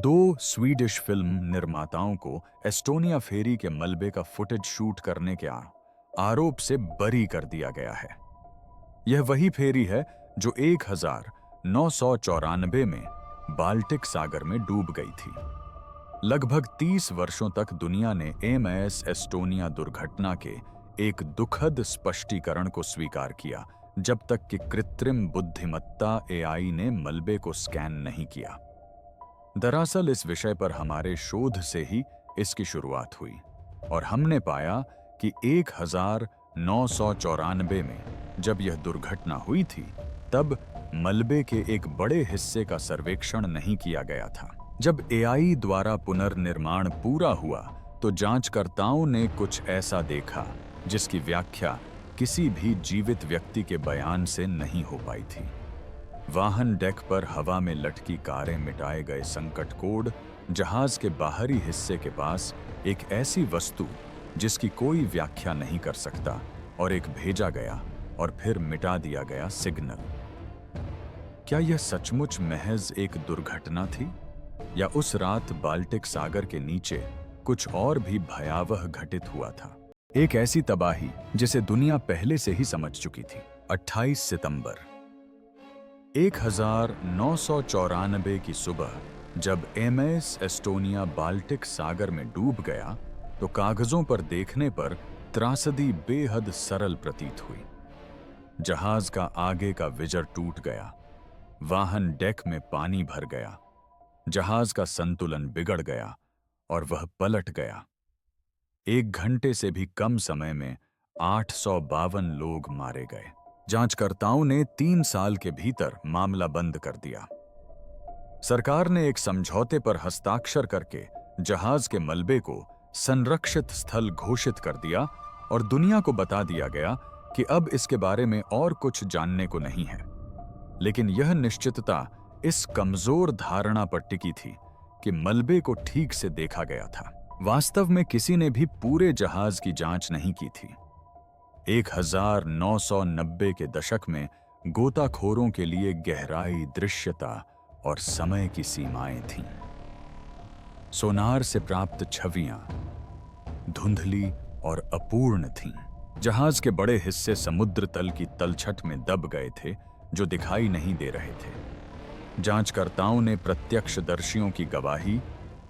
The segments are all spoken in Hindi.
दो स्वीडिश फिल्म निर्माताओं को एस्टोनिया फेरी के मलबे का फुटेज शूट करने के आरोप से बरी कर दिया गया है। यह वही फेरी है जो 1994 में बाल्टिक सागर में डूब गई थी। लगभग 30 वर्षों तक दुनिया ने एमएस एस्टोनिया दुर्घटना के एक दुखद स्पष्टीकरण को स्वीकार किया, जब तक कि कृत्रिम बुद्धिमत्ता एआई ने मलबे को स्कैन नहीं किया। दरअसल इस विषय पर हमारे शोध से ही इसकी शुरुआत हुई और हमने पाया कि 1994 में जब यह दुर्घटना हुई थी, तब मलबे के एक बड़े हिस्से का सर्वेक्षण नहीं किया गया था। जब एआई द्वारा पुनर्निर्माण पूरा हुआ तो जांचकर्ताओं ने कुछ ऐसा देखा जिसकी व्याख्या किसी भी जीवित व्यक्ति के बयान से नहीं हो पाई थी। वाहन डेक पर हवा में लटकी कारें, मिटाए गए संकट कोड, जहाज के बाहरी हिस्से के पास एक ऐसी वस्तु जिसकी कोई व्याख्या नहीं कर सकता, और एक भेजा गया और फिर मिटा दिया गया सिग्नल। क्या यह सचमुच महज एक दुर्घटना थी, या उस रात बाल्टिक सागर के नीचे कुछ और भी भयावह घटित हुआ था? एक ऐसी तबाही जिसे दुनिया पहले से ही समझ चुकी थी। 28 सितंबर 1994 की सुबह जब एमएस एस्टोनिया बाल्टिक सागर में डूब गया तो कागजों पर देखने पर त्रासदी बेहद सरल प्रतीत हुई। जहाज का आगे का विजर टूट गया, वाहन डेक में पानी भर गया, जहाज का संतुलन बिगड़ गया और वह पलट गया। 1 घंटे से भी कम समय में 852 लोग मारे गए। जांचकर्ताओं ने 3 साल के भीतर मामला बंद कर दिया। सरकार ने एक समझौते पर हस्ताक्षर करके जहाज के मलबे को संरक्षित स्थल घोषित कर दिया और दुनिया को बता दिया गया कि अब इसके बारे में और कुछ जानने को नहीं है। लेकिन यह निश्चितता इस कमजोर धारणा पर टिकी थी कि मलबे को ठीक से देखा गया था। वास्तव में किसी ने भी पूरे जहाज की जांच नहीं की थी। 1990 के दशक में गोताखोरों के लिए गहराई, दृश्यता और समय की सीमाएं थीं। सोनार से प्राप्त छवियां धुंधली और अपूर्ण थीं। जहाज के बड़े हिस्से समुद्र तल की तलछट में दब गए थे, जो दिखाई नहीं दे रहे थे। जांचकर्ताओं ने प्रत्यक्षदर्शियों की गवाही,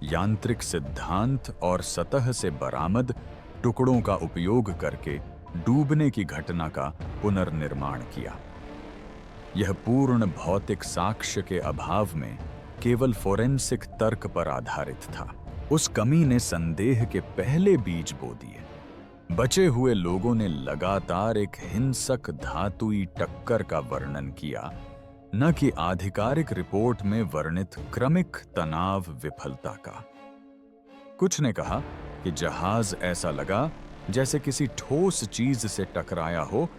यांत्रिक सिद्धांत और सतह से बरामद टुकड़ों का उपयोग करके डूबने की घटना का पुनर्निर्माण किया। यह पूर्ण भौतिक साक्ष्य के अभाव में केवल फोरेंसिक तर्क पर आधारित था। उस कमी ने संदेह के पहले बीज बो दिए। बचे हुए लोगों ने लगातार एक हिंसक धातुई टक्कर का वर्णन किया, न कि आधिकारिक रिपोर्ट में वर्णित क्रमिक तनाव विफलता का। कुछ ने कहा कि जहाज ऐसा लगा जैसे किसी ठोस चीज से टकराया हो,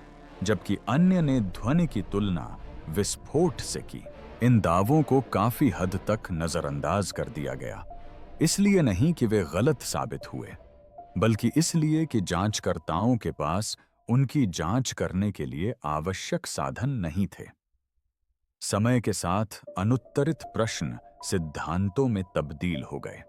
जबकि अन्य ने ध्वनि की तुलना विस्फोट से की। इन दावों को काफी हद तक नजरअंदाज कर दिया गया, इसलिए नहीं कि वे गलत साबित हुए, बल्कि इसलिए कि जांचकर्ताओं के पास उनकी जांच करने के लिए आवश्यक साधन नहीं थे। समय के साथ अनुत्तरित प्रश्न सिद्धांतों में तब्दील हो गए।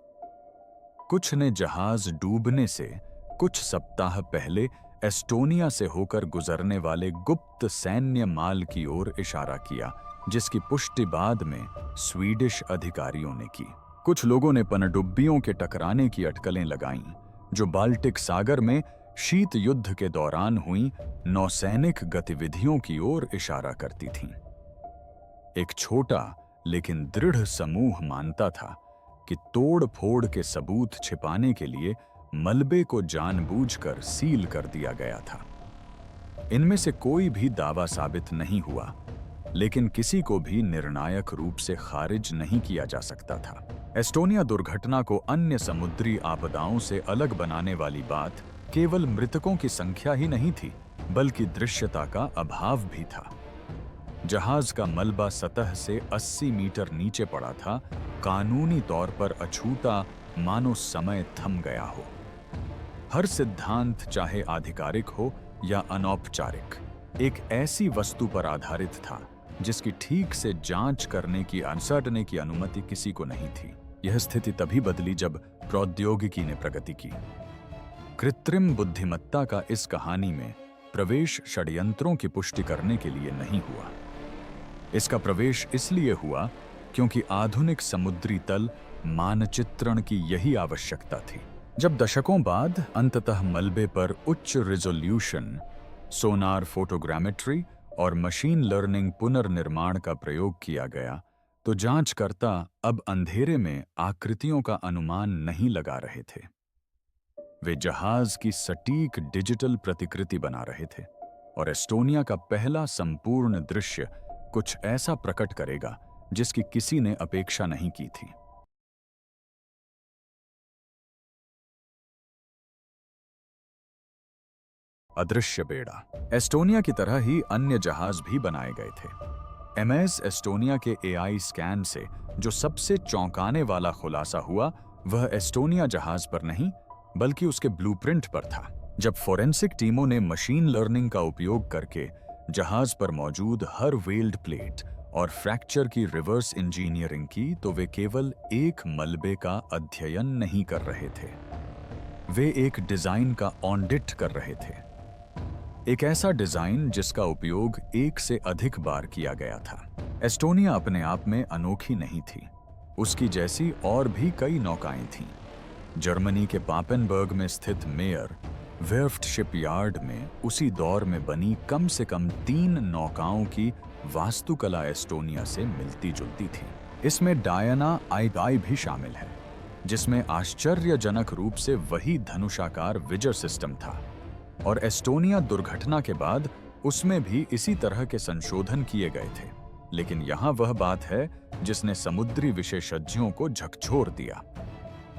कुछ ने जहाज डूबने से कुछ सप्ताह पहले एस्टोनिया से होकर गुजरने वाले गुप्त सैन्य माल की ओर इशारा किया, जिसकी पुष्टि बाद में स्वीडिश अधिकारियों ने की। कुछ लोगों ने पनडुब्बियों के टकराने की अटकलें लगाईं, जो बाल्टिक सागर में शीत युद्ध के दौरान हुई नौसैनिक गतिविधियों की ओर इशारा करती थीं। एक छोटा लेकिन दृढ़ समूह मानता था कि तोड़-फोड़ के सबूत छिपाने के लिए मलबे को जानबूझकर सील कर दिया गया था। इनमें से कोई भी दावा साबित नहीं हुआ, लेकिन किसी को भी निर्णायक रूप से खारिज नहीं किया जा सकता था। एस्टोनिया दुर्घटना को अन्य समुद्री आपदाओं से अलग बनाने वाली बात केवल मृतकों की संख्या ही नहीं थी, बल्कि दृश्यता का अभाव भी था। जहाज का मलबा सतह से 80 मीटर नीचे पड़ा था, कानूनी तौर पर अछूता, मानो समय थम गया हो। हर सिद्धांत, चाहे आधिकारिक हो या अनौपचारिक, एक ऐसी वस्तु पर आधारित था जिसकी ठीक से जांच करने की अनुमति किसी को नहीं थी। यह स्थिति तभी बदली जब प्रौद्योगिकी ने प्रगति की। कृत्रिम बुद्धिमत्ता का इस कहानी में प्रवेश षड्यंत्रों की पुष्टि करने के लिए नहीं हुआ। इसका प्रवेश इसलिए हुआ क्योंकि आधुनिक समुद्री तल मानचित्रण की यही आवश्यकता थी। जब दशकों बाद अंततः मलबे पर उच्च रिजोल्यूशन सोनार फोटोग्रामेट्री और मशीन लर्निंग पुनर्निर्माण का प्रयोग किया गया, तो जांचकर्ता अब अंधेरे में आकृतियों का अनुमान नहीं लगा रहे थे। वे जहाज की सटीक डिजिटल प्रतिकृति बना रहे थे, और एस्टोनिया का पहला संपूर्ण दृश्य कुछ ऐसा प्रकट करेगा जिसकी किसी ने अपेक्षा नहीं की थी। अदृश्य बेड़ा। एस्टोनिया की तरह ही अन्य जहाज भी बनाए गए थे। एमएस एस्टोनिया के एआई स्कैन से जो सबसे चौंकाने वाला खुलासा हुआ, वह एस्टोनिया जहाज पर नहीं बल्कि उसके ब्लूप्रिंट पर था। जब फोरेंसिक टीमों ने मशीन लर्निंग का उपयोग करके जहाज पर मौजूद हर वेल्ड प्लेट और फ्रैक्चर की रिवर्स इंजीनियरिंग की, तो वे केवल एक मलबे का अध्ययन नहीं कर रहे थे, वे एक डिजाइन का ऑडिट कर रहे थे। एक ऐसा डिजाइन जिसका उपयोग एक से अधिक बार किया गया था। एस्टोनिया अपने आप में अनोखी नहीं थी, उसकी जैसी और भी कई नौकाएं थीं। जर्मनी के पापेनबर्ग में स्थित मेयर वेर्फ्ट शिपयार्ड में उसी दौर में बनी कम से कम 3 नौकाओं की वास्तुकला एस्टोनिया से मिलती जुलती थी। इसमें डायना आई भी शामिल है, जिसमें आश्चर्यजनक रूप से वही धनुषाकार विजर सिस्टम था, और एस्टोनिया दुर्घटना के बाद उसमें भी इसी तरह के संशोधन किए गए थे। लेकिन यहां वह बात है जिसने समुद्री विशेषज्ञों को झकझोर दिया।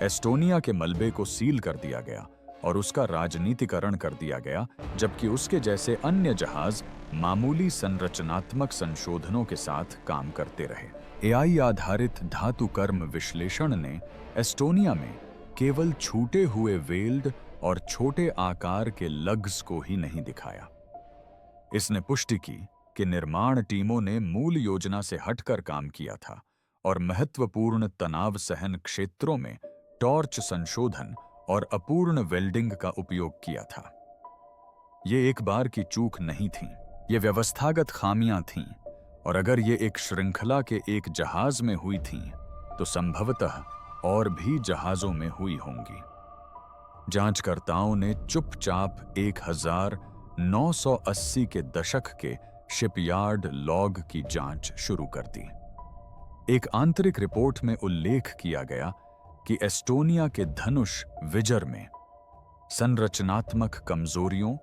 एस्टोनिया के मलबे को सील कर दिया गया और उसका राजनीतिकरण कर दिया गया, जबकि उसके जैसे अन्य जहाज मामूली संरचनात्मक संशोधनों के साथ काम करते रहे। एआई आधारित धातु कर्म विश्लेषण ने एस्टोनिया में केवल छूटे हुए वेल्ड और छोटे आकार के लग्स को ही नहीं दिखाया। इसने पुष्टि की कि निर्माण टीमों ने मूल योजना से हटकर काम किया था और महत्वपूर्ण तनाव सहन क्षेत्रों में टॉर्च संशोधन और अपूर्ण वेल्डिंग का उपयोग किया था। ये एक बार की चूक नहीं थी, ये व्यवस्थागत खामियां थीं, और अगर ये एक श्रृंखला के एक जहाज में हुई थीं, तो संभवतः और भी जहाजों में हुई होंगी। जांचकर्ताओं ने चुपचाप 1980 के दशक के शिपयार्ड लॉग की जांच शुरू कर दी। एक आंतरिक रिपोर्ट में उल्लेख किया गया कि एस्टोनिया के धनुष विजर में संरचनात्मक कमजोरियों,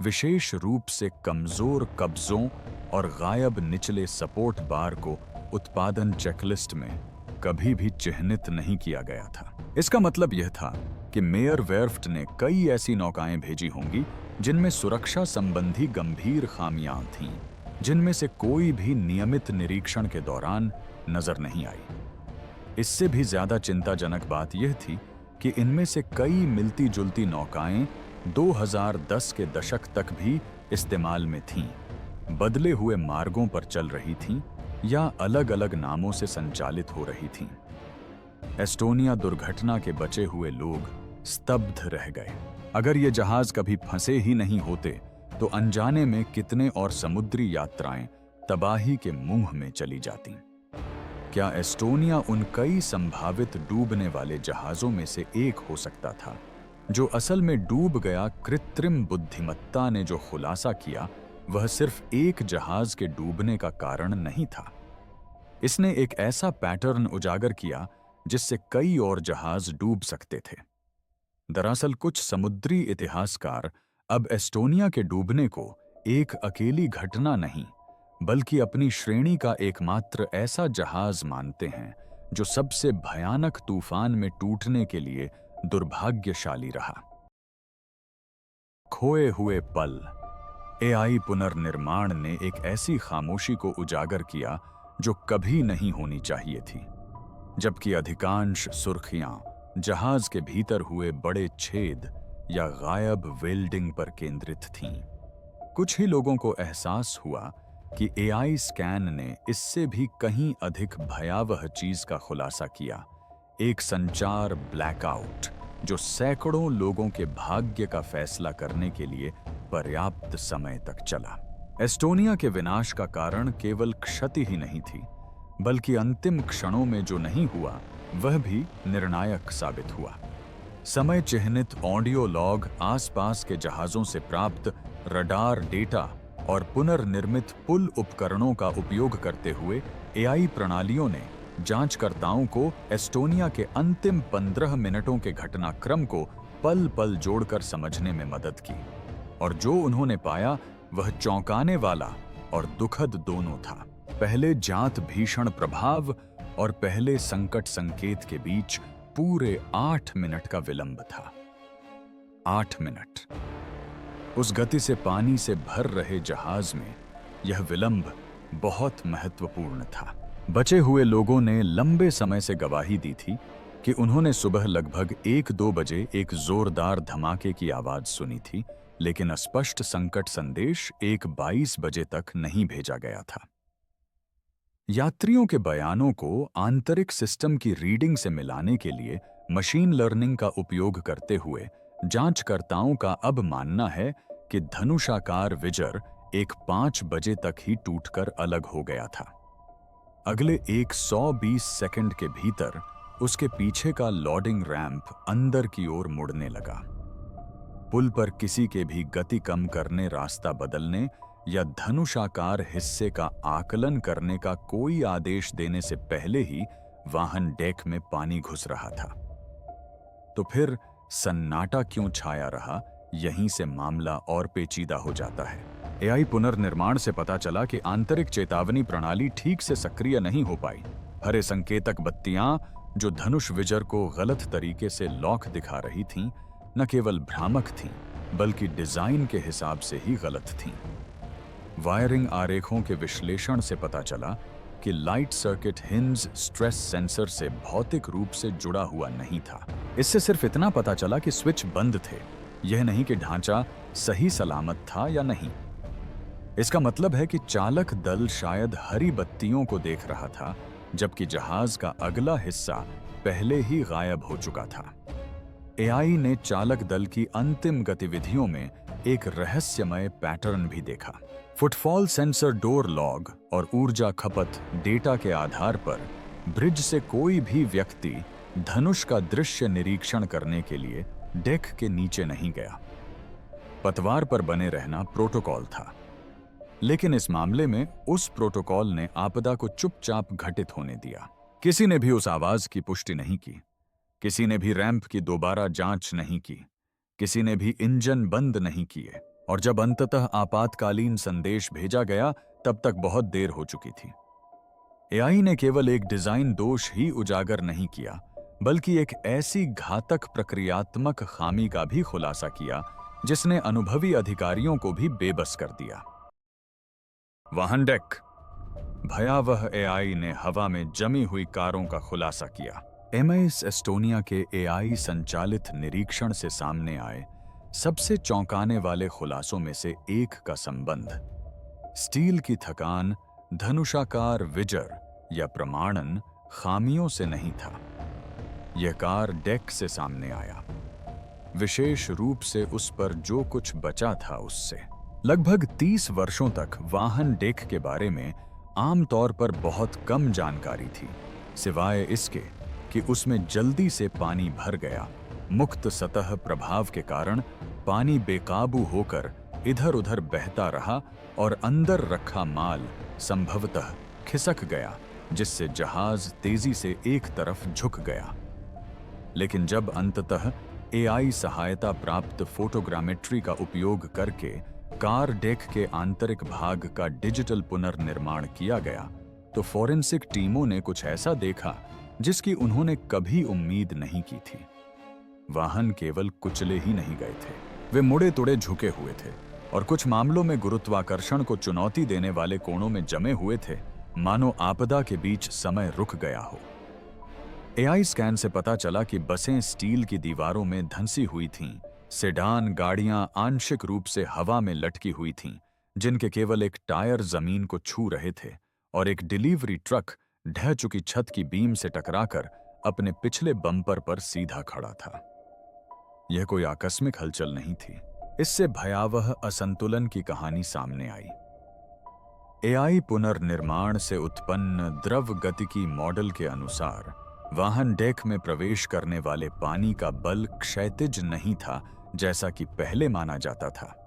विशेष रूप से कमजोर कब्जों और गायब निचले सपोर्ट बार को उत्पादन चेकलिस्ट में कभी भी चिह्नित नहीं किया गया था। इसका मतलब यह था कि मेयर वेर्फ्ट ने कई ऐसी नौकाएं भेजी होंगी जिनमें सुरक्षा संबंधी गंभीर खामियां थीं, जिनमें से कोई भी नियमित निरीक्षण के दौरान नजर नहीं आई। इससे भी ज्यादा चिंताजनक बात यह थी कि इनमें से कई मिलती जुलती नौकाएं 2010 के दशक तक भी इस्तेमाल में थीं, बदले हुए मार्गों पर चल रही थीं या अलग-अलग नामों से संचालित हो रही थीं। एस्टोनिया दुर्घटना के बचे हुए लोग स्तब्ध रह गए। अगर ये जहाज कभी फंसे ही नहीं होते, तो अनजाने में कितने और समुद्री यात्राएं तबाही के मुंह में चली जातीं। क्या एस्टोनिया उन कई संभावित डूबने वाले जहाजों में से एक हो सकता था, जो असल में डूब गया? कृत्रिम बुद्धिमत्ता ने जो खुलासा किया, वह सिर्फ एक जहाज के डूबने का कारण नहीं था। इसने एक ऐसा पैटर्न उजागर किया जिससे कई और जहाज डूब सकते थे। दरअसल कुछ समुद्री इतिहासकार अब एस्टोनिया के डूबने को एक अकेली घटना नहीं, बल्कि अपनी श्रेणी का एकमात्र ऐसा जहाज मानते हैं जो सबसे भयानक तूफान में टूटने के लिए दुर्भाग्यशाली रहा। खोए हुए पल। एआई पुनर्निर्माण ने एक ऐसी खामोशी को उजागर किया जो कभी नहीं होनी चाहिए थी। जबकि अधिकांश सुर्खियां जहाज के भीतर हुए बड़े छेद या गायब वेल्डिंग पर केंद्रित थीं, कुछ ही लोगों को एहसास हुआ कि एआई स्कैन ने इससे भी कहीं अधिक भयावह चीज का खुलासा किया। एक संचार ब्लैकआउट जो सैकड़ों लोगों के भाग्य का फैसला करने के लिए पर्याप्त समय तक चला। एस्टोनिया के विनाश का कारण केवल क्षति ही नहीं थी, बल्कि अंतिम क्षणों में जो नहीं हुआ वह भी निर्णायक साबित हुआ। समय चिह्नित ऑडियो लॉग, आसपास के जहाजों से प्राप्त रडार डेटा और पुनर्निर्मित पुल उपकरणों का उपयोग करते हुए एआई प्रणालियों ने जांचकर्ताओं को एस्टोनिया के अंतिम 15 मिनटों के घटनाक्रम को पल पल जोड़कर समझने में मदद की, और जो उन्होंने पाया वह चौंकाने वाला और दुखद दोनों था। पहले जात भीषण प्रभाव और पहले संकट संकेत के बीच पूरे 8 मिनट का विलंब था। 8 मिनट। उस गति से पानी से भर रहे जहाज में यह विलंब बहुत महत्वपूर्ण था। बचे हुए लोगों ने लंबे समय से गवाही दी थी कि उन्होंने सुबह लगभग 1-2 बजे एक जोरदार धमाके की आवाज सुनी थी, लेकिन स्पष्ट संकट संदेश 1:22 बजे तक नहीं भेजा गया था। यात्रियों के बयानों को आंतरिक सिस्टम की रीडिंग से मिलाने के लिए मशीन लर्निंग का उपयोग करते हुए जांचकर्ताओं का अब मानना है कि धनुषाकार विजर एक 5 बजे तक ही टूटकर अलग हो गया था। अगले 120 सेकंड के भीतर उसके पीछे का लोडिंग रैंप अंदर की ओर मुड़ने लगा। पुल पर किसी के भी गति कम करने, रास्ता बदलने या धनुषाकार हिस्से का आकलन करने का कोई आदेश देने से पहले ही वाहन डेक में पानी घुस रहा था। तो फिर सन्नाटा क्यों छाया रहा? यहीं से मामला और पेचीदा हो जाता है। एआई पुनर्निर्माण से पता चला कि आंतरिक चेतावनी प्रणाली ठीक से सक्रिय नहीं हो पाई। हरे संकेतक बत्तियां जो धनुष विजर को गलत तरीके से लॉक दिखा रही थीं, न केवल भ्रामक थीं, बल्कि डिजाइन के हिसाब से ही गलत थीं। वायरिंग आरेखों के विश्लेषण से पता चला कि light circuit hinge stress sensor से भौतिक रूप से जुड़ा हुआ नहीं था। इससे सिर्फ इतना पता चला कि स्विच बंद थे, यह नहीं कि ढांचा सही सलामत था या नहीं। इसका मतलब है कि चालक दल शायद हरी बत्तियों को देख रहा था, जबकि जहाज का अगला हिस्सा पहले ही गायब हो चुका था। एआई ने चालक दल की अंतिम गतिविधियों में एक रहस्यमय पैटर्न भी देखा। फुटफॉल सेंसर, डोर लॉग और ऊर्जा खपत डेटा के आधार पर ब्रिज से कोई भी व्यक्ति धनुष का दृश्य निरीक्षण करने के लिए डेक के नीचे नहीं गया। पतवार पर बने रहना प्रोटोकॉल था, लेकिन इस मामले में उस प्रोटोकॉल ने आपदा को चुपचाप घटित होने दिया। किसी ने भी उस आवाज की पुष्टि नहीं की, किसी ने भी रैंप की दोबारा जांच नहीं की, किसी ने भी इंजन बंद नहीं किए, और जब अंततः आपातकालीन संदेश भेजा गया तब तक बहुत देर हो चुकी थी। एआई ने केवल एक डिजाइन दोष ही उजागर नहीं किया, बल्कि एक ऐसी घातक प्रक्रियात्मक खामी का भी खुलासा किया जिसने अनुभवी अधिकारियों को भी बेबस कर दिया। वाहन डेक। भयावह एआई ने हवा में जमी हुई कारों का खुलासा किया। एमएस एस्टोनिया के एआई संचालित निरीक्षण से सामने आए सबसे चौंकाने वाले खुलासों में से एक का संबंध स्टील की थकान, धनुषाकार विजर या प्रमाणन खामियों से नहीं था। यह कार डेक से सामने आया, विशेष रूप से उस पर जो कुछ बचा था उससे। लगभग 30 वर्षों तक वाहन डेक के बारे में आमतौर पर बहुत कम जानकारी थी, सिवाय इसके कि उसमें जल्दी से पानी भर गया। मुक्त सतह प्रभाव के कारण पानी बेकाबू होकर इधर उधर बहता रहा और अंदर रखा माल संभवतः खिसक गया, जिससे जहाज तेजी से एक तरफ झुक गया। लेकिन जब अंततः एआई सहायता प्राप्त फोटोग्रामेट्री का उपयोग करके कार डेक के आंतरिक भाग का डिजिटल पुनर्निर्माण किया गया, तो फोरेंसिक टीमों ने कुछ ऐसा देखा जिसकी उन्होंने कभी उम्मीद नहीं की थी। वाहन केवल कुचले ही नहीं गए थे, वे मुड़े तुड़े झुके हुए थे और कुछ मामलों में गुरुत्वाकर्षण को चुनौती देने वाले कोणों में जमे हुए थे, मानो आपदा के बीच समय रुक गया हो। एआई स्कैन से पता चला कि बसें स्टील की दीवारों में धंसी हुई थीं, सेडान गाड़ियां आंशिक रूप से हवा में लटकी हुई थीं, जिनके केवल एक टायर जमीन को छू रहे थे, और एक डिलीवरी ट्रक ढह चुकी छत की बीम से टकराकर अपने पिछले बम्पर पर सीधा खड़ा था। यह कोई आकस्मिक हलचल नहीं थी। इससे भयावह असंतुलन की कहानी सामने आई। एआई पुनर्निर्माण से उत्पन्न द्रव गतिकी मॉडल के अनुसार वाहन डेक में प्रवेश करने वाले पानी का बल क्षैतिज नहीं था जैसा कि पहले माना जाता था।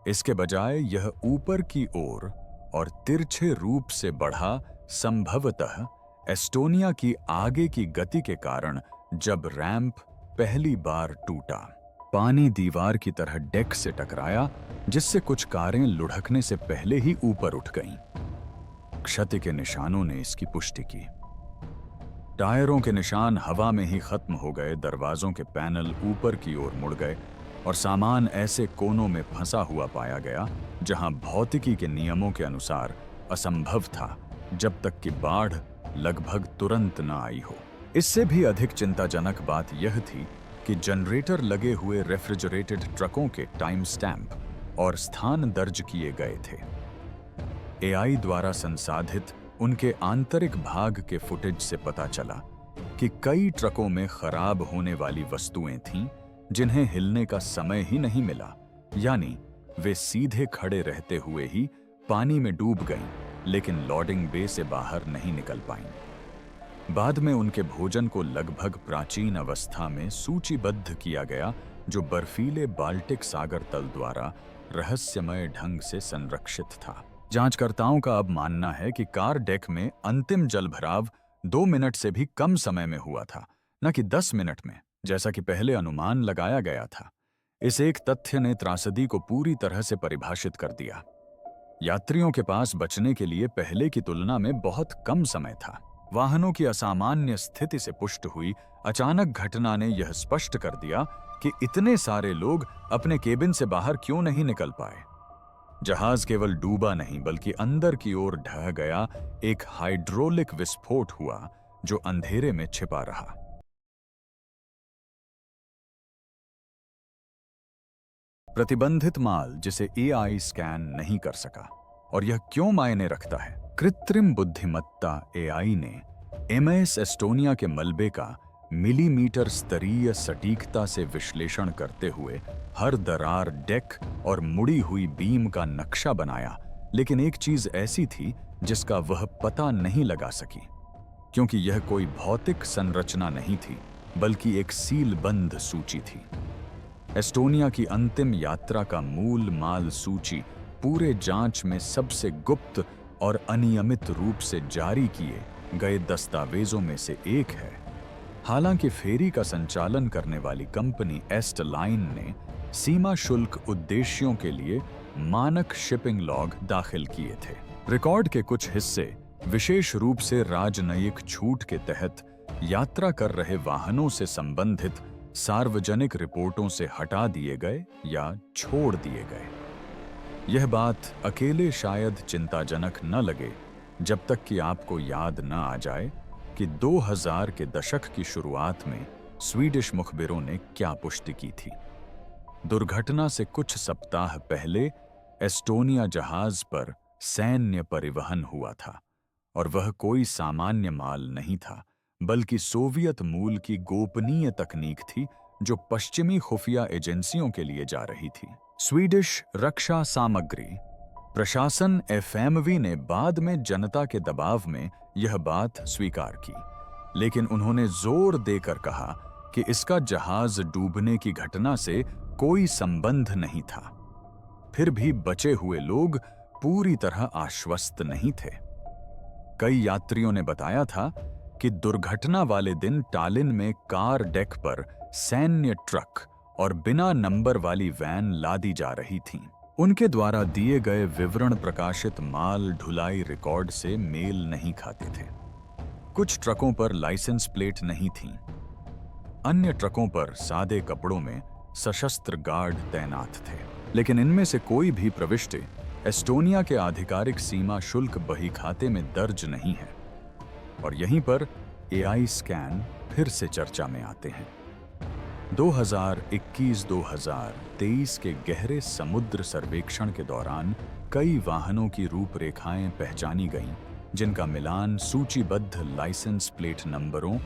इसके बजाय यह ऊपर की ओर और तिरछे रूप से बढ़ा, संभवतः एस्टोनिया की आगे की गति के कारण। जब रैंप पहली बार टूटा, पानी दीवार की तरह डेक से टकराया, जिससे कुछ कारें लुढ़कने से पहले ही ऊपर उठ गईं। क्षति के निशानों ने इसकी पुष्टि की। टायरों के निशान हवा में ही खत्म हो गए, दरवाजों के पैनल ऊपर की ओर मुड़ गए और सामान ऐसे कोनों में फंसा हुआ पाया गया जहां भौतिकी के नियमों के अनुसार असंभव था, जब तक कि बाढ़ लगभग तुरंत न आई हो। इससे भी अधिक चिंताजनक बात यह थी कि जनरेटर लगे हुए रेफ्रिजरेटेड ट्रकों के टाइम स्टैंप और स्थान दर्ज किए गए थे। एआई द्वारा संसाधित उनके आंतरिक भाग के फुटेज से पता चला कि कई ट्रकों में खराब होने वाली वस्तुएं थीं जिन्हें हिलने का समय ही नहीं मिला, यानी वे सीधे खड़े रहते हुए ही पानी में डूब गईं, लेकिन लोडिंग बे से बाहर नहीं निकल पाईं। बाद में उनके भोजन को लगभग प्राचीन अवस्था में सूचीबद्ध किया गया, जो बर्फीले बाल्टिक सागर तल द्वारा रहस्यमय ढंग से संरक्षित था। जांचकर्ताओं का अब मानना है कि कार डेक में अंतिम जलभराव 2 मिनट से भी कम समय में हुआ था, न कि 10 मिनट में, जैसा कि पहले अनुमान लगाया गया था। इस एक तथ्य ने त्रासदी को पूरी तरह से परिभाषित कर दिया। यात्रियों के पास बचने के लिए पहले की तुलना में बहुत कम समय था। वाहनों की असामान्य स्थिति से पुष्ट हुई अचानक घटना ने यह स्पष्ट कर दिया कि इतने सारे लोग अपने केबिन से बाहर क्यों नहीं निकल पाए। जहाज केवल डूबा नहीं, बल्कि अंदर की ओर ढह गया। एक हाइड्रोलिक विस्फोट हुआ जो अंधेरे में छिपा रहा। प्रतिबंधित माल जिसे एआई स्कैन नहीं कर सका। और यह क्यों मायने रखता है? कृत्रिम बुद्धिमत्ता एआई ने एमएस एस्टोनिया के मलबे का मिलीमीटर स्तरीय सटीकता से विश्लेषण करते हुए हर दरार, डेक और मुड़ी हुई बीम का नक्शा बनाया, लेकिन एक चीज ऐसी थी जिसका वह पता नहीं लगा सकी, क्योंकि यह कोई भौतिक संरचना नहीं थी, बल्कि एक सीलबंद सूची थी। एस्टोनिया की अंतिम यात्रा का मूल माल सूची पूरे जांच में सबसे गुप्त और अनियमित रूप से जारी किए गए दस्तावेजों में से एक है। हालांकि फेरी का संचालन करने वाली कंपनी एस्ट लाइन ने सीमा शुल्क उद्देश्यों के लिए मानक शिपिंग लॉग दाखिल किए थे। रिकॉर्ड के कुछ हिस्से विशेष रूप से राजनयिक छूट के तहत यात्रा कर रहे वाहनों से संबंधित सार्वजनिक रिपोर्टों से हटा दिए गए या छोड़ दिए गए। यह बात अकेले शायद चिंताजनक न लगे, जब तक कि आपको याद न आ जाए कि 2000 के दशक की शुरुआत में स्वीडिश मुखबिरों ने क्या पुष्टि की थी। दुर्घटना से कुछ सप्ताह पहले एस्टोनिया जहाज पर सैन्य परिवहन हुआ था, और वह कोई सामान्य माल नहीं था, बल्कि सोवियत मूल की गोपनीय तकनीक थी जो पश्चिमी खुफिया एजेंसियों के लिए जा रही थी। स्वीडिश रक्षा सामग्री प्रशासन एफएमवी ने बाद में जनता के दबाव में यह बात स्वीकार की, लेकिन उन्होंने जोर देकर कहा कि इसका जहाज डूबने की घटना से कोई संबंध नहीं था। फिर भी बचे हुए लोग पूरी तरह आश्वस्त नहीं थे। कई यात्रियों ने बताया था कि दुर्घटना वाले दिन टालिन में कार डेक पर सैन्य ट्रक और बिना नंबर वाली वैन लादी जा रही थीं। उनके द्वारा दिए गए विवरण प्रकाशित माल ढुलाई रिकॉर्ड से मेल नहीं खाते थे। कुछ ट्रकों पर लाइसेंस प्लेट नहीं थीं। अन्य ट्रकों पर सादे कपड़ों में सशस्त्र गार्ड तैनात थे, लेकिन इनमें से कोई भी प्रविष्टि एस्टोनिया के आधिकारिक सीमा शुल्क बही खाते में दर्ज नहीं है। और यहीं पर एआई स्कैन फिर से चर्चा में आते हैं। 2021-2023 के गहरे समुद्र सर्वेक्षण के दौरान कई वाहनों की रूपरेखाएं पहचानी गईं, जिनका मिलान सूचीबद्ध लाइसेंस प्लेट नंबरों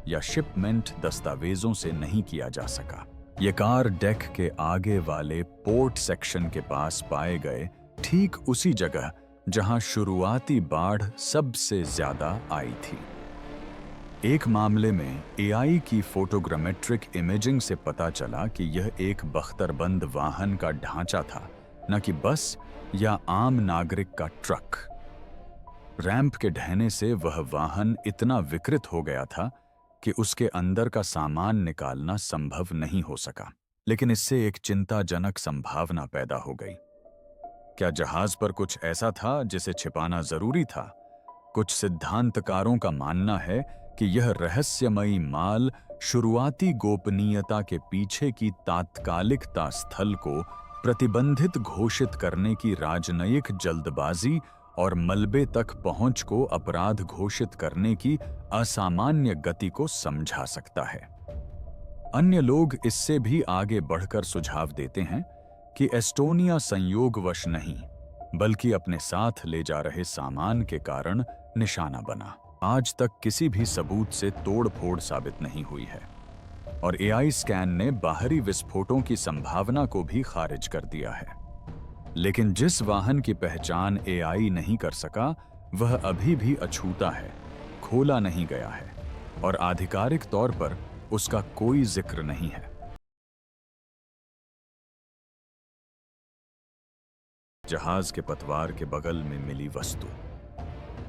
या शिपमेंट दस्तावेजों से नहीं किया जा सका। ये कार डेक के आगे वाले पोर्ट सेक्शन के पास पाए गए, ठीक उसी जगह जहां शुरुआती बाढ़ सबसे ज्यादा आई थी। एक मामले में एआई की फोटोग्रामेट्रिक इमेजिंग से पता चला कि यह एक बख्तरबंद वाहन का ढांचा था, न कि बस या आम नागरिक का ट्रक। रैंप के ढहने से वह वाहन इतना विकृत हो गया था कि उसके अंदर का सामान निकालना संभव नहीं हो सका। लेकिन इससे एक चिंताजनक संभावना पैदा हो गई। क्या जहाज पर कुछ ऐसा था जिसे छिपाना जरूरी था? कुछ सिद्धांतकारों का मानना है कि यह रहस्यमयी माल शुरुआती गोपनीयता के पीछे की तात्कालिकता स्थल को प्रतिबंधित घोषित करने की राजनयिक जल्दबाजी और मलबे तक पहुंच को अपराध घोषित करने की असामान्य गति को समझा सकता है। अन्य लोग इससे भी आगे बढ़कर सुझाव देते हैं कि एस्टोनिया संयोगवश नहीं, बल्कि अपने साथ ले जा रहे सामान के कारण निशाना बना। आज तक किसी भी सबूत से तोड़-फोड़ साबित नहीं हुई है और एआई स्कैन ने बाहरी विस्फोटों की संभावना को भी खारिज कर दिया है। लेकिन जिस वाहन की पहचान एआई नहीं कर सका, वह अभी भी अछूता है, खोला नहीं गया है और आधिकारिक तौर पर उसका कोई जिक्र नहीं है। जहाज के पतवार के बगल में मिली वस्तु।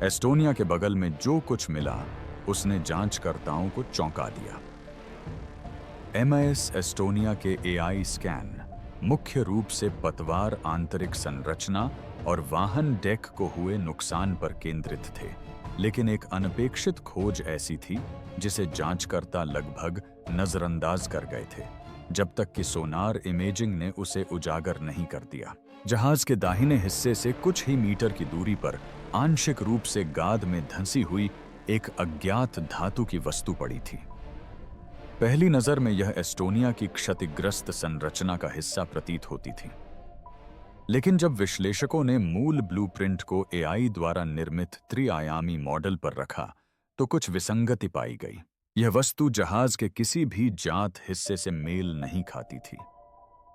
एस्टोनिया के बगल में जो कुछ मिला, उसने जांचकर्ताओं को चौंका दिया। एमआईएस एस्टोनिया के एआई स्कैन मुख्य रूप से पतवार आंतरिक संरचना और वाहन डेक को हुए नुकसान पर केंद्रित थे, लेकिन एक अनपेक्षित खोज ऐसी थी जिसे जांचकर्ता लगभग नजरअंदाज कर गए थे, जब तक कि सोनार इमेजिंग ने उसे उजागर नहीं कर दिया। जहाज के दाहिने हिस्से से कुछ ही मीटर की दूरी पर आंशिक रूप से गाद में धंसी हुई एक अज्ञात धातु की वस्तु पड़ी थी। पहली नजर में यह एस्टोनिया की क्षतिग्रस्त संरचना का हिस्सा प्रतीत होती थी, लेकिन जब विश्लेषकों ने मूल ब्लूप्रिंट को एआई द्वारा निर्मित त्रिआयामी मॉडल पर रखा, तो कुछ विसंगति पाई गई। यह वस्तु जहाज के किसी भी जात हिस्से से मेल नहीं खाती थी।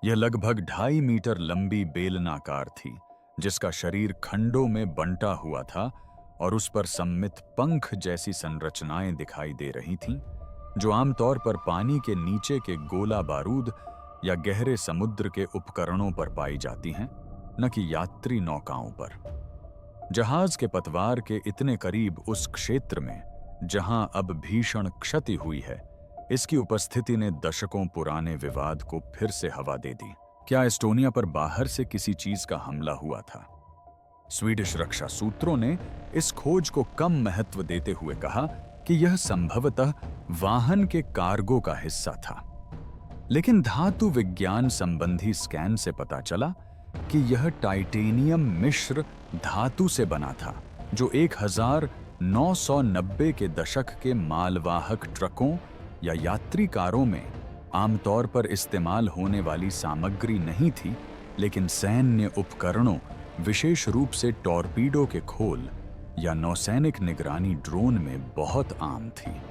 यह लगभग 2.5 मीटर लंबी बेलनाकार थी, जिसका शरीर खंडों में बंटा हुआ था और उस पर सम्मित पंख जैसी संरचनाएं दिखाई दे रही थीं, जो आमतौर पर पानी के नीचे के गोला बारूद या गहरे समुद्र के उपकरणों पर पाई जाती हैं, न कि यात्री नौकाओं पर। जहाज के पतवार के इतने करीब उस क्षेत्र में जहां अब भीषण क्षति हुई है, इसकी उपस्थिति ने दशकों पुराने विवाद को फिर से हवा दे दी। क्या एस्टोनिया पर बाहर से किसी चीज का हमला हुआ था? स्वीडिश रक्षा सूत्रों ने इस खोज को कम महत्व देते हुए कहा कि यह संभवतः वाहन के कार्गो का हिस्सा था। लेकिन धातु विज्ञान संबंधी स्कैन से पता चला कि यह टाइटेनियम मिश्र धातु से बना था, जो 1990 के दशक के मालवाहक ट्रकों या यात्री कारों में आमतौर पर इस्तेमाल होने वाली सामग्री नहीं थी, लेकिन सैन्य उपकरणों, विशेष रूप से टॉर्पीडो के खोल या नौसैनिक निगरानी ड्रोन में बहुत आम थी।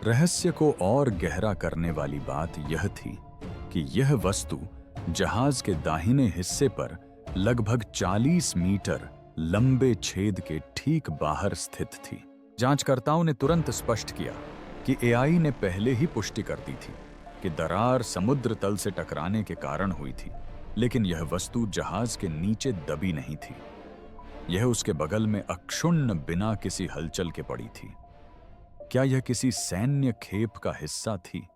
रहस्य को और गहरा करने वाली बात यह थी कि यह वस्तु जहाज के दाहिने हिस्से पर लगभग 40 मीटर लंबे छेद के ठीक बाहर स्थित थी। जांचकर्ताओं ने तुरंत स्पष्ट किया कि एआई ने पहले ही पुष्टि कर दी थी कि दरार समुद्र तल से टकराने के कारण हुई थी, लेकिन यह वस्तु जहाज के नीचे दबी नहीं थी। यह उसके बगल में अक्षुण्ण बिना किसी हलचल के पड़ी थी। क्या यह किसी सैन्य खेप का हिस्सा थी,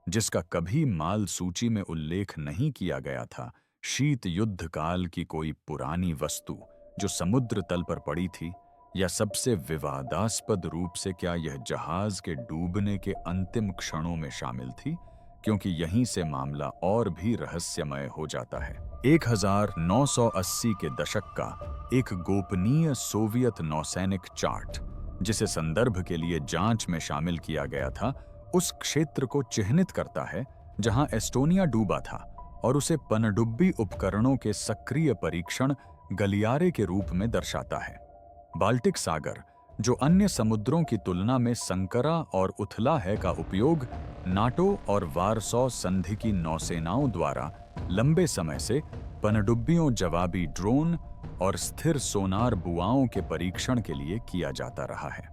जिसका कभी माल सूची में उल्लेख नहीं किया गया था? शीत युद्ध काल की कोई पुरानी वस्तु जो समुद्र तल पर पड़ी थी, या सबसे विवादास्पद रूप से क्या यह जहाज के डूबने के अंतिम क्षणों में शामिल थी? क्योंकि यहीं से मामला और भी रहस्यमय हो जाता है। 1980 के दशक का एक गोपनीय सोवियत नौसैनिक चार्ट, जिसे संदर्भ के लिए जांच में शामिल किया गया था, उस क्षेत्र को चिह्नित करता है जहां एस्टोनिया डूबा था और उसे पनडुब्बी उपकरणों के सक्रिय परीक्षण गलियारे के रूप में दर्शाता है। बाल्टिक सागर जो अन्य समुद्रों की तुलना में संकरा और उथला है का उपयोग नाटो और वारसॉ संधि की नौसेनाओं द्वारा लंबे समय से पनडुब्बियों, जवाबी ड्रोन और स्थिर सोनार बुआओं के परीक्षण के लिए किया जाता रहा है।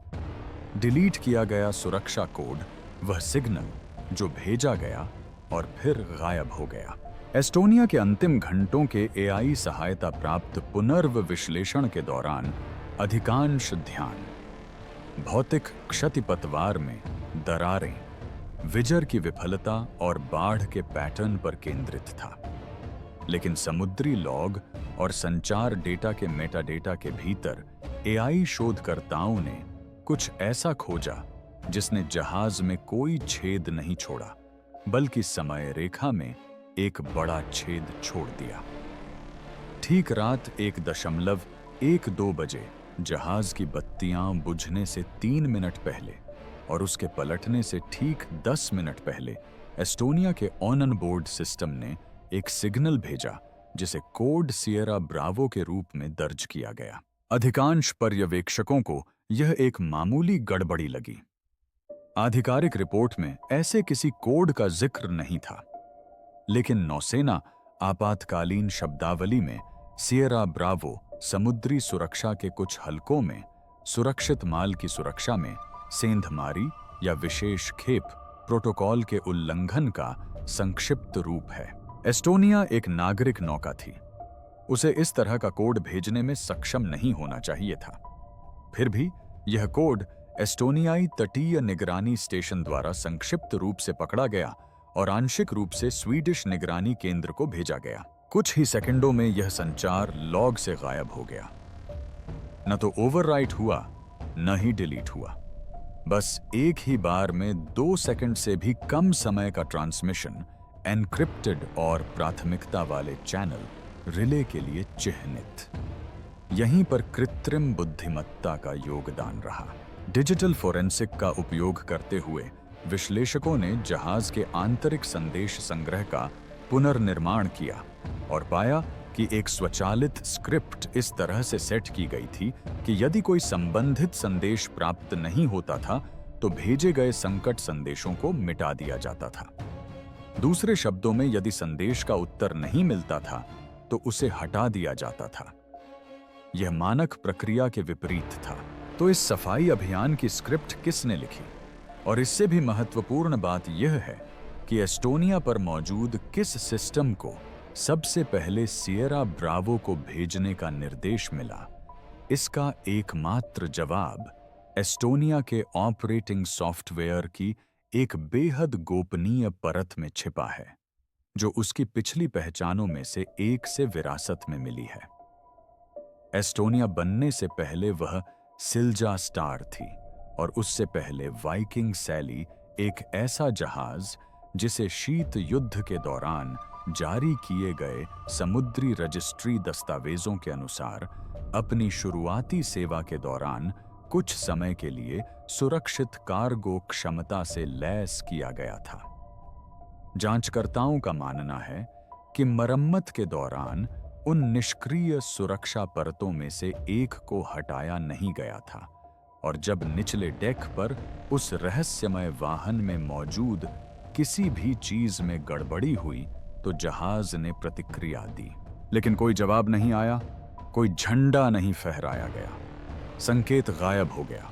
डिलीट किया गया सुरक्षा कोड वह सिग्नल जो भेजा गया और फिर गायब हो गया। एस्टोनिया के अंतिम घंटों के एआई सहायता प्राप्त पुनर्व विश्लेषण के दौरान अधिकांश ध्यान भौतिक क्षतिपतवार में दरारें, विजर की विफलता और बाढ़ के पैटर्न पर केंद्रित था। लेकिन समुद्री लॉग और संचार डेटा के मेटाडेटा के भीतर एआई शोधकर्ताओं ने कुछ ऐसा खोजा जिसने जहाज में कोई छेद नहीं छोड़ा, बल्कि समय रेखा में एक बड़ा छेद छोड़ दिया। ठीक रात 1.12 बजे जहाज की बत्तियां बुझने से 3 मिनट पहले और उसके पलटने से ठीक 10 मिनट पहले एस्टोनिया के ऑन बोर्ड सिस्टम ने एक सिग्नल भेजा जिसे कोड सियरा ब्रावो के रूप में दर्ज किया गया। अधिकांश पर्यवेक्षकों को यह एक मामूली गड़बड़ी लगी। आधिकारिक रिपोर्ट में ऐसे किसी कोड का जिक्र नहीं था, लेकिन नौसेना आपातकालीन शब्दावली में सियरा ब्रावो समुद्री सुरक्षा के कुछ हलकों में सुरक्षित माल की सुरक्षा में सेंधमारी या विशेष खेप प्रोटोकॉल के उल्लंघन का संक्षिप्त रूप है। एस्टोनिया एक नागरिक नौका थी, उसे इस तरह का कोड भेजने में सक्षम नहीं होना चाहिए था। फिर भी यह कोड एस्टोनियाई तटीय निगरानी स्टेशन द्वारा संक्षिप्त रूप से पकड़ा गया और आंशिक रूप से स्वीडिश निगरानी केंद्र को भेजा गया। कुछ ही सेकंडों में यह संचार लॉग से गायब हो गया। न तो ओवरराइट हुआ, न ही डिलीट हुआ। बस एक ही बार में 2 सेकंड से भी कम समय का ट्रांसमिशन एन्क्रिप्टेड और प्राथमिकता वाले चैनल रिले के लिए चिह्नित। यहीं पर कृत्रिम बुद्धिमत्ता का योगदान रहा। डिजिटल फोरेंसिक का उपयोग करते हुए विश्लेषकों ने जहाज के आंतरिक संदेश संग्रह का पुनर्निर्माण किया और पाया कि एक स्वचालित स्क्रिप्ट इस तरह से सेट की गई थी कि यदि कोई संबंधित संदेश प्राप्त नहीं होता था तो भेजे गए संकट संदेशों को मिटा दिया जाता था। दूसरे शब्दों में, यदि संदेश का उत्तर नहीं मिलता था तो उसे हटा दिया जाता था। यह मानक प्रक्रिया के विपरीत था। तो इस सफाई अभियान की स्क्रिप्ट किसने लिखी? और इससे भी महत्वपूर्ण बात यह है कि एस्टोनिया पर मौजूद किस सिस्टम को सबसे पहले सियरा ब्रावो को भेजने का निर्देश मिला? इसका एकमात्र जवाब एस्टोनिया के ऑपरेटिंग सॉफ्टवेयर की एक बेहद गोपनीय परत में छिपा है, जो उसकी पिछली पहचानों में से एक से विरासत में मिली है। एस्टोनिया बनने से पहले वह सिल्जा स्टार थी और उससे पहले वाइकिंग सैली एक ऐसा जहाज जिसे शीत युद्ध के दौरान जारी किए गए समुद्री रजिस्ट्री दस्तावेजों के अनुसार अपनी शुरुआती सेवा के दौरान कुछ समय के लिए सुरक्षित कार्गो क्षमता से लैस किया गया था। जांचकर्ताओं का मानना है कि मरम्मत के दौरान उन निष्क्रिय सुरक्षा परतों में से एक को हटाया नहीं गया था और जब निचले डेक पर उस रहस्यमय वाहन में मौजूद किसी भी चीज में गड़बड़ी हुई तो जहाज ने प्रतिक्रिया दी, लेकिन कोई जवाब नहीं आया, कोई झंडा नहीं फहराया गया, संकेत गायब हो गया।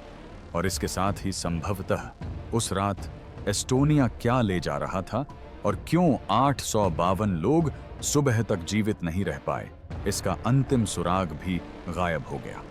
और इसके साथ ही संभवतः उस रात एस्टोनिया क्या ले जा रहा था और क्यों 852 लोग सुबह तक जीवित नहीं रह पाए, इसका अंतिम सुराग भी गायब हो गया।